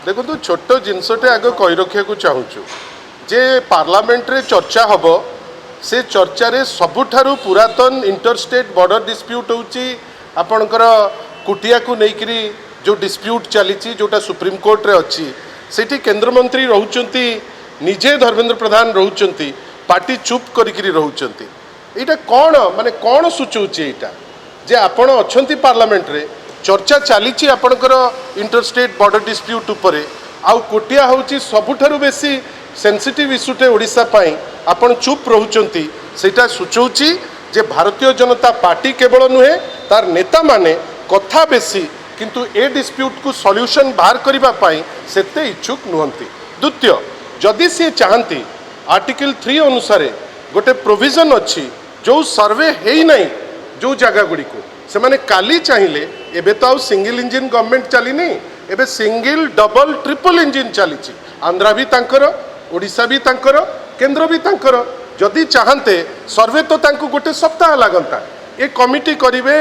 देखो छोट जिनसटे आग कही रखा चाहूँ जे पार्लियामेंट रे चर्चा हम से चर्चारे सबुठारु पुरातन इंटरस्टेट बॉर्डर डिस्प्यूट होची आपणकर कुटिया को लेकरी जो डिस्प्यूट चली जोटा सुप्रीम कोर्ट रे अच्छी सेठी केंद्र मंत्री रहउचंती निजे धर्मेंद्र प्रधान रहउचंती पार्टी चुप करिकरी रहउचंती एटा कौन माने कौन सूचौची एटा जे आपण अछंती पार्लियामेंट रे चर्चा चली आपणकर इंटरस्टेट बॉर्डर डिस्प्यूट उपरे आउ कोटिया होची सबुठारु बेसी सेंसिटिव इश्यूटे ओडिशा पाई आपण चुप रहउचंती सेटा सूचौची जे भारतीय जनता पार्टी केवल नुहे तार नेता माने कथा बेसी किंतु ए डिस्प्यूट को सॉल्यूशन बाहर करबा पाई सेते इच्छुक नुहंती। द्वितीय जदि सी चाहती आर्टिकल 3 अनुसार गोटे प्रोविजन अच्छी जो सर्वे है नहीं जो जगह गुड़ी को से माने काली चाहिए एबे तो सिंगल इंजिन गवर्नमेंट चलीनी एबे सिंगल डबल ट्रिपल इंजिन चली आंध्रा भी तांकर ओडिशा भी तांकर केंद्र भी तांकर जदि चाहते सर्वे तो तांको गोटे सप्ताह लगता ये कमिटी करिवे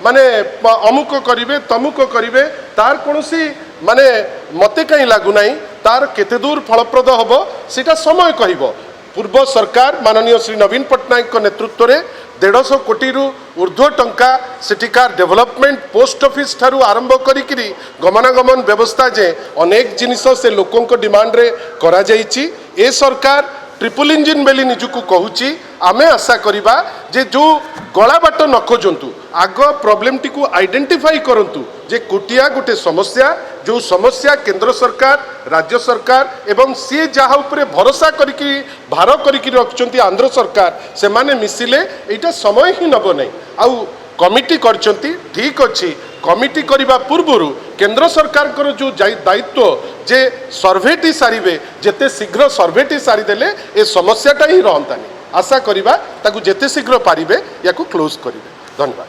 माने अमुक करिवे तमुक करिवे तार कोनोसी माने मते कहीं लागू नाही तार केते दूर फलप्रद हबो सेटा समय कहिबो। पूर्व सरकार माननीय श्री नवीन पट्टनायक को नेतृत्व में 150 कोटी रु ऊर्ध्व टंका सेठिकार डेवलपमेंट पोस्ट ऑफिस ठारू आरंभ करी गमनागमन व्यवस्था जे अनेक जिनिस से लोकों डिमांड रे करा जाइछि। ए सरकार ट्रिपल इंजिन बेली निजुक कहूँ आमे आशा करिबा जे जो गला बाट न खोजंतु आग प्रॉब्लम टी को आइडेंटिफाई करंतु जे कुटिया गोटे समस्या जो समस्या केंद्र सरकार राज्य सरकार एवं सी जहाँ उपरे भरोसा करिकी भार करिकी रखचंती आंध्र सरकार से माने मिसिले एटा समय ही नब नहीं आउ कमिटी करचंती ठीक अच्छी कमिटी करबा पूर्वरु केंद्र सरकार कर जो दायित्व जे सर्वेटी सारिबे जेते शीघ्र सर्वेटी सारिदेले ए समस्याटा ही रहंतानी आशा करिबा ताकू जेते शीघ्र पारिबे याकू क्लोज करिबे। धन्यवाद।